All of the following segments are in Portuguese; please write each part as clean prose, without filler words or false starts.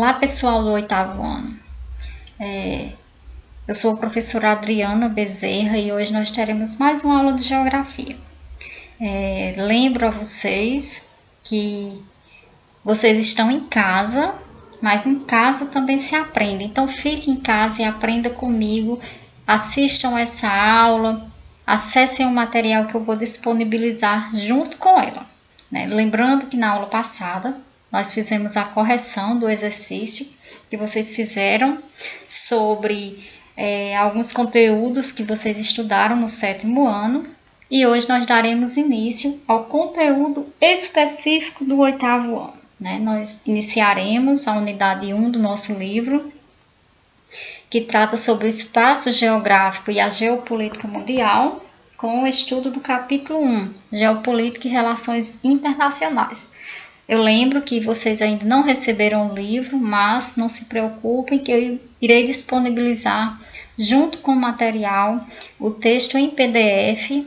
Olá, pessoal do 8º ano. Eu sou a professora Adriana Bezerra e hoje nós teremos mais uma aula de geografia. Lembro a vocês que vocês estão em casa, mas em casa também se aprende. Então fique em casa e aprenda comigo, assistam essa aula, acessem o material que eu vou disponibilizar junto com ela. Lembrando que na aula passada nós fizemos a correção do exercício que vocês fizeram sobre alguns conteúdos que vocês estudaram no 7º ano e hoje nós daremos início ao conteúdo específico do 8º ano. Nós iniciaremos a unidade 1 do nosso livro, que trata sobre o espaço geográfico e a geopolítica mundial, com o estudo do capítulo 1, Geopolítica e Relações Internacionais. Eu lembro que vocês ainda não receberam o livro, mas não se preocupem que eu irei disponibilizar junto com o material o texto em PDF,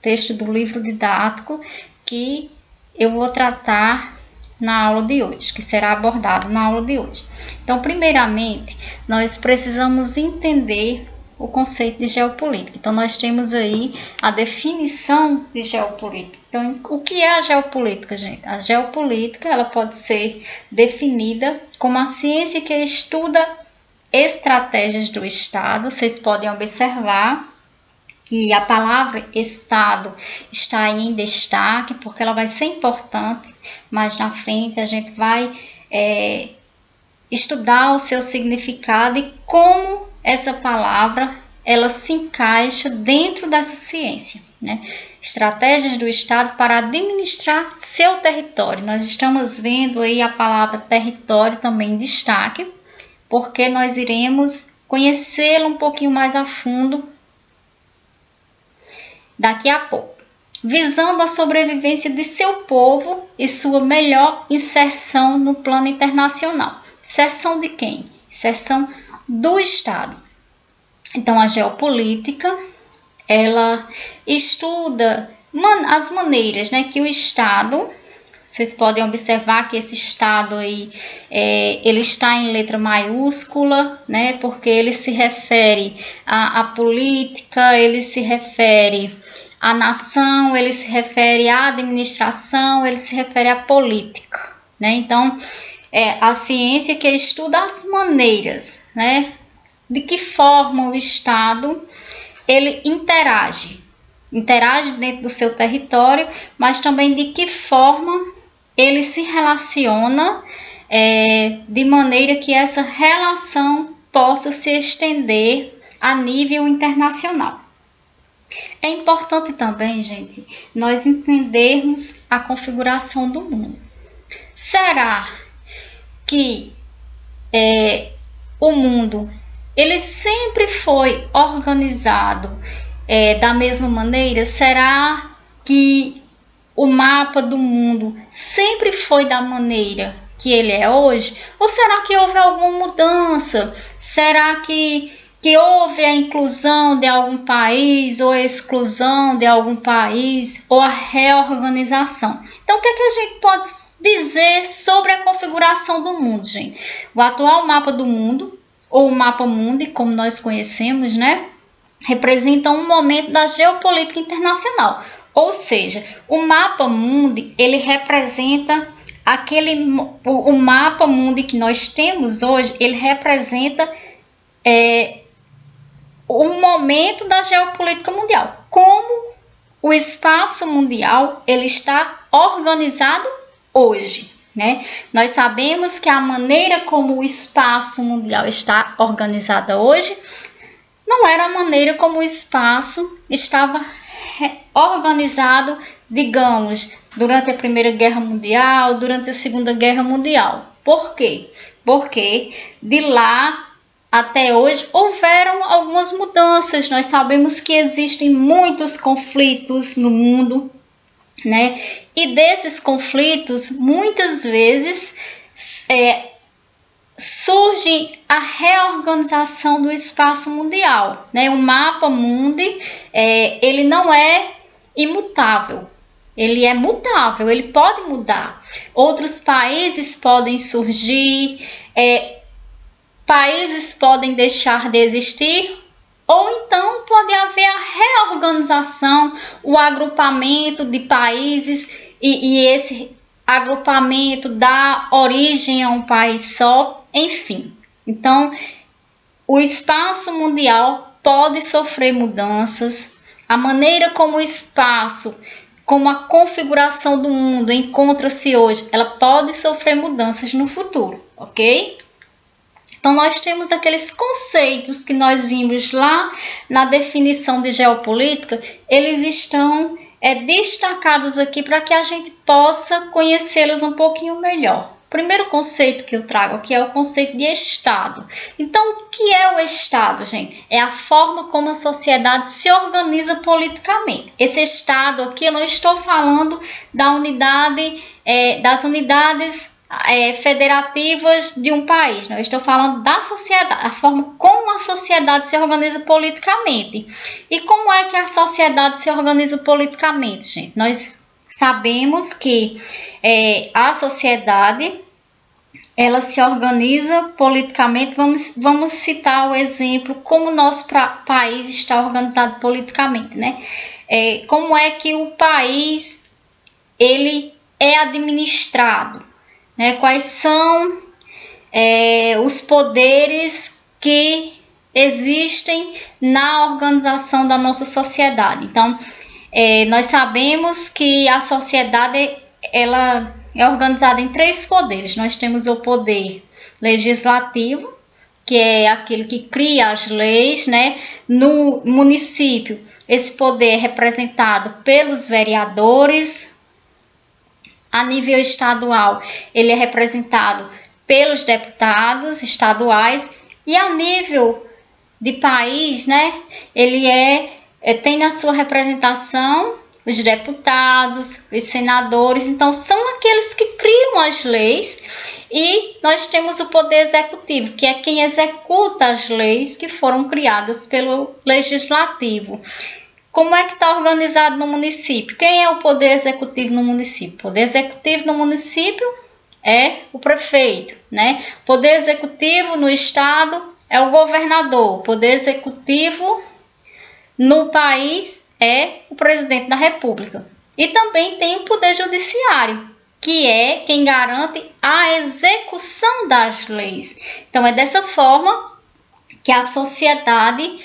texto do livro didático, que eu vou tratar na aula de hoje, que será abordado na aula de hoje. Então, primeiramente, nós precisamos entender o conceito de geopolítica. Então, nós temos aí a definição de geopolítica. Então, o que é a geopolítica, gente? A geopolítica, ela pode ser definida como a ciência que estuda estratégias do Estado. Vocês podem observar que a palavra Estado está aí em destaque, porque ela vai ser importante. Mais na frente, a gente vai estudar o seu significado e como essa palavra ela se encaixa dentro dessa ciência. Estratégias do Estado para administrar seu território. Nós estamos vendo aí a palavra território também em destaque, porque nós iremos conhecê-lo um pouquinho mais a fundo daqui a pouco. Visando a sobrevivência de seu povo e sua melhor inserção no plano internacional. Inserção de quem? Inserção do Estado. Então, a geopolítica, ela estuda as maneiras que o Estado, vocês podem observar que esse Estado aí, ele está em letra maiúscula, porque ele se refere à política, ele se refere à nação, ele se refere à administração, ele se refere à política. Então, a ciência que estuda as maneiras, de que forma o Estado ele interage dentro do seu território, mas também de que forma ele se relaciona de maneira que essa relação possa se estender a nível internacional. É importante também, gente, nós entendermos a configuração do mundo. Será que o mundo ele sempre foi organizado da mesma maneira? Será que o mapa do mundo sempre foi da maneira que ele é hoje? Ou será que houve alguma mudança? Será que houve a inclusão de algum país ou a exclusão de algum país ou a reorganização? Então, o que a gente pode dizer sobre a configuração do mundo, gente? O atual mapa do mundo, ou o mapa mundi, como nós conhecemos, representa um momento da geopolítica internacional. Ou seja, o mapa mundi, ele representa o mapa mundi que nós temos hoje, ele representa o momento da geopolítica mundial. Como o espaço mundial ele está organizado hoje. Nós sabemos que a maneira como o espaço mundial está organizado hoje não era a maneira como o espaço estava organizado, digamos, durante a Primeira Guerra Mundial, durante a Segunda Guerra Mundial. Por quê? Porque de lá até hoje houveram algumas mudanças. Nós sabemos que existem muitos conflitos no mundo, e desses conflitos, muitas vezes, surge a reorganização do espaço mundial. O mapa mundi, ele não é imutável, ele é mutável, ele pode mudar. Outros países podem surgir, Países podem deixar de existir, ou então pode haver a reorganização, o agrupamento de países, e esse agrupamento dá origem a um país só, enfim. Então, o espaço mundial pode sofrer mudanças, a maneira como o espaço, como a configuração do mundo encontra-se hoje, ela pode sofrer mudanças no futuro, ok? Então, nós temos aqueles conceitos que nós vimos lá na definição de geopolítica, eles estão destacados aqui para que a gente possa conhecê-los um pouquinho melhor. O primeiro conceito que eu trago aqui é o conceito de Estado. Então, o que é o Estado, gente? É a forma como a sociedade se organiza politicamente. Esse Estado aqui, eu não estou falando da unidade, das unidades federativas de um país, não, eu estou falando da sociedade, a forma como a sociedade se organiza politicamente. E como é que a sociedade se organiza politicamente, gente? Nós sabemos que a sociedade, ela se organiza politicamente. Vamos citar o exemplo como o nosso país está organizado politicamente, né? Como é que o país ele é administrado, né? Quais são os poderes que existem na organização da nossa sociedade. Então, nós sabemos que a sociedade ela é organizada em 3 poderes. Nós temos o poder legislativo, que é aquele que cria as leis, né? No município, esse poder é representado pelos vereadores. A nível estadual, ele é representado pelos deputados estaduais, e a nível de país, né, ele tem na sua representação os deputados, os senadores. Então, são aqueles que criam as leis, e nós temos o poder executivo, que é quem executa as leis que foram criadas pelo legislativo. Como é que está organizado no município? Quem é o poder executivo no município? O poder executivo no município é o prefeito, né? O poder executivo no estado é o governador. O poder executivo no país é o presidente da república. E também tem o poder judiciário, que é quem garante a execução das leis. Então, é dessa forma que a sociedade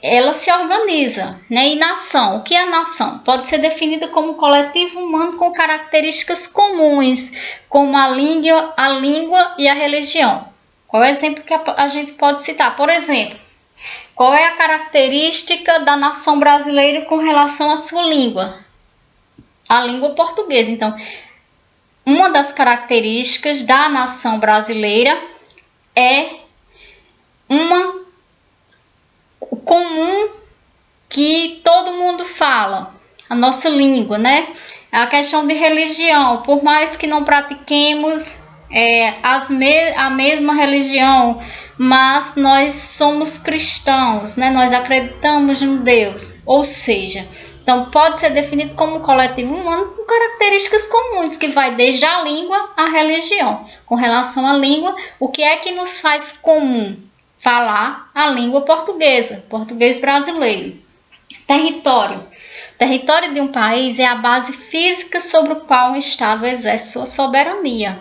ela se organiza, né? E nação, o que é a nação? Pode ser definida como um coletivo humano com características comuns, como a língua e a religião. Qual é o exemplo que a gente pode citar? Por exemplo, qual é a característica da nação brasileira com relação à sua língua? A língua portuguesa. Então, uma das características da nação brasileira é uma comum que todo mundo fala, a nossa língua, né? A questão de religião, por mais que não pratiquemos a mesma religião, mas nós somos cristãos, né? Nós acreditamos em Deus, ou seja, então pode ser definido como um coletivo humano com características comuns, que vai desde a língua à religião. Com relação à língua, o que é que nos faz comum? Falar a língua portuguesa, português brasileiro. Território. O território de um país é a base física sobre o qual um estado exerce sua soberania.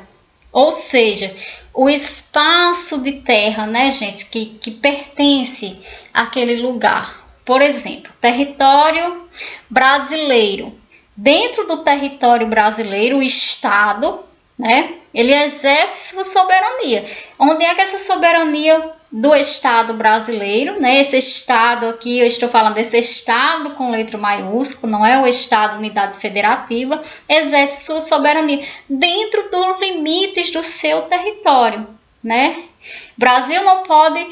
Ou seja, o espaço de terra, né, gente, que pertence àquele lugar. Por exemplo, território brasileiro. Dentro do território brasileiro, o estado, né, ele exerce sua soberania. Onde é que essa soberania do Estado brasileiro, né? Esse Estado aqui, eu estou falando desse Estado com letra maiúscula, não é o Estado Unidade Federativa, exerce sua soberania dentro dos limites do seu território, né? Brasil não pode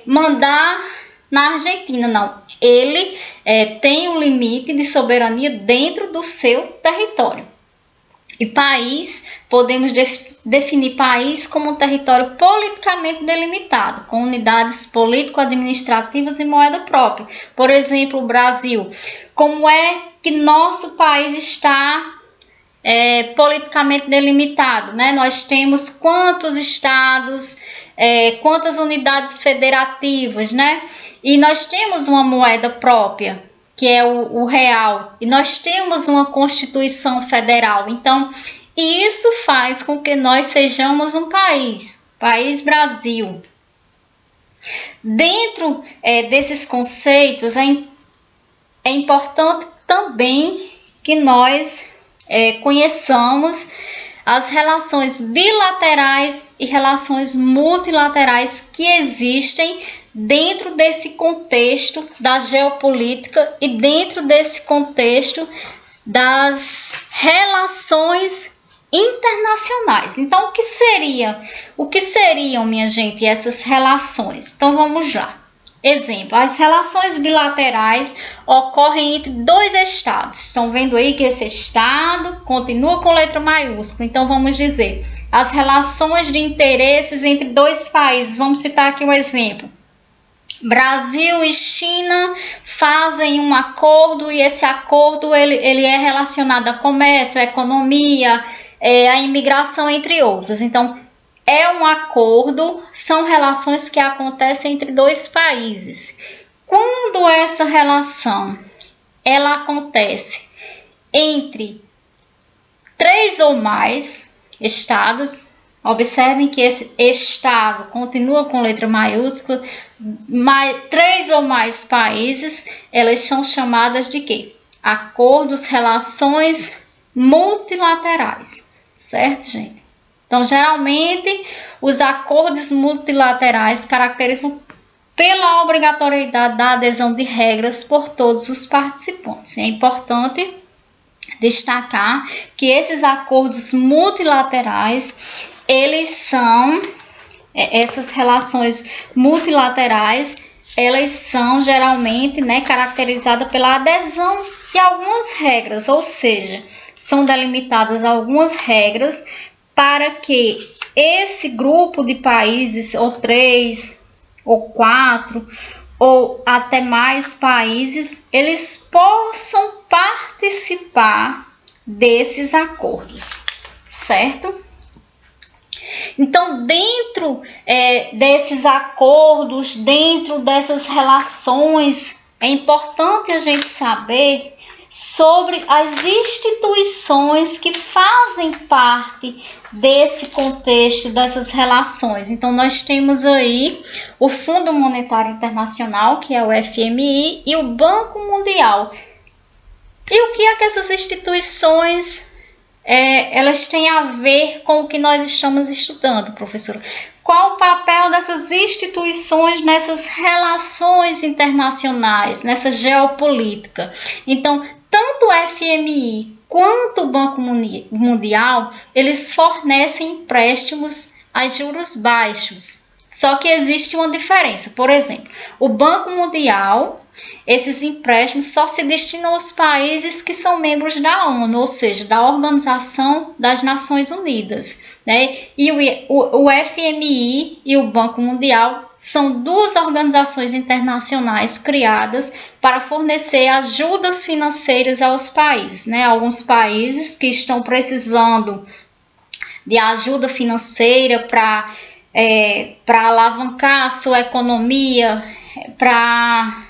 mandar na Argentina, não. Ele tem um limite de soberania dentro do seu território. E país, podemos definir país como um território politicamente delimitado, com unidades político-administrativas e moeda própria. Por exemplo, o Brasil. Como é que nosso país está politicamente delimitado, né? Nós temos quantos estados, quantas unidades federativas, né? E nós temos uma moeda própria, que é o real, e nós temos uma Constituição Federal. Então, isso faz com que nós sejamos um país Brasil. Dentro desses conceitos, é importante também que nós conheçamos as relações bilaterais e relações multilaterais que existem dentro desse contexto da geopolítica e dentro desse contexto das relações internacionais. Então, o que seriam, minha gente, essas relações? Então, vamos lá. Exemplo, as relações bilaterais ocorrem entre dois estados. Estão vendo aí que esse estado continua com letra maiúscula. Então, vamos dizer, as relações de interesses entre dois países. Vamos citar aqui um exemplo. Brasil e China fazem um acordo e esse acordo ele é relacionado a comércio, a economia, a imigração, entre outros. Então, é um acordo, são relações que acontecem entre dois países. Quando essa relação ela acontece entre 3 ou mais estados, observem que esse estado continua com letra maiúscula, 3 ou mais países, elas são chamadas de quê? Acordos, relações multilaterais, certo, gente? Então, geralmente, os acordos multilaterais caracterizam pela obrigatoriedade da adesão de regras por todos os participantes. É importante destacar que esses acordos multilaterais, essas relações multilaterais, elas são geralmente, caracterizadas pela adesão de algumas regras, ou seja, são delimitadas algumas regras para que esse grupo de países, ou 3, ou 4, ou até mais países, eles possam participar desses acordos, certo? Então, dentro desses acordos, dentro dessas relações, é importante a gente saber sobre as instituições que fazem parte desse contexto, dessas relações. Então, nós temos aí o Fundo Monetário Internacional, que é o FMI, e o Banco Mundial. E o que é que essas instituições elas têm a ver com o que nós estamos estudando, professora? Qual o papel dessas instituições nessas relações internacionais, nessa geopolítica? Então, tanto o FMI quanto o Banco Mundial, eles fornecem empréstimos a juros baixos. Só que existe uma diferença. Por exemplo, o Banco Mundial, esses empréstimos só se destinam aos países que são membros da ONU, ou seja, da Organização das Nações Unidas, né? E o FMI e o Banco Mundial são 2 organizações internacionais criadas para fornecer ajudas financeiras aos países, né? Alguns países que estão precisando de ajuda financeira para alavancar a sua economia, para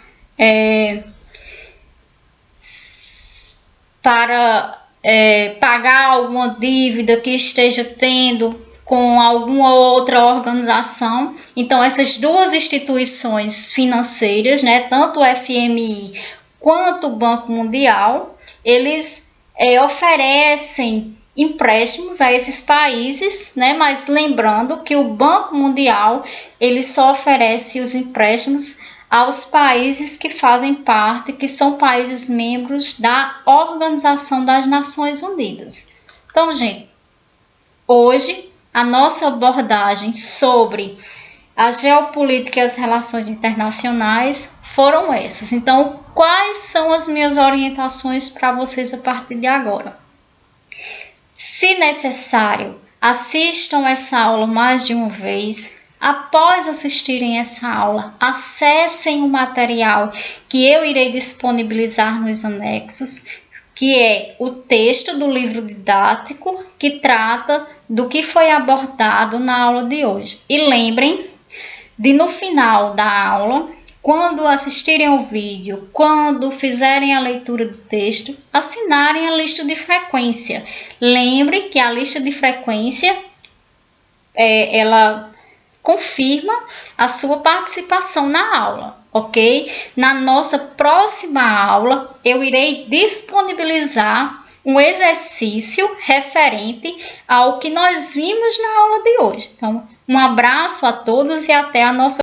pagar alguma dívida que esteja tendo com alguma outra organização. Então, essas 2 instituições financeiras, né, tanto o FMI quanto o Banco Mundial, eles oferecem empréstimos a esses países, né? Mas lembrando que o Banco Mundial ele só oferece os empréstimos aos países que fazem parte, que são países membros da Organização das Nações Unidas. Então, gente, hoje a nossa abordagem sobre a geopolítica e as relações internacionais foram essas. Então, quais são as minhas orientações para vocês a partir de agora? Se necessário, assistam essa aula mais de uma vez. Após assistirem essa aula, acessem o material que eu irei disponibilizar nos anexos. que é o texto do livro didático que trata do que foi abordado na aula de hoje. E lembrem de, no final da aula, quando assistirem ao vídeo, quando fizerem a leitura do texto, assinarem a lista de frequência. Lembre que a lista de frequência ela confirma a sua participação na aula, ok? Na nossa próxima aula, eu irei disponibilizar um exercício referente ao que nós vimos na aula de hoje. Então, um abraço a todos e até a nossa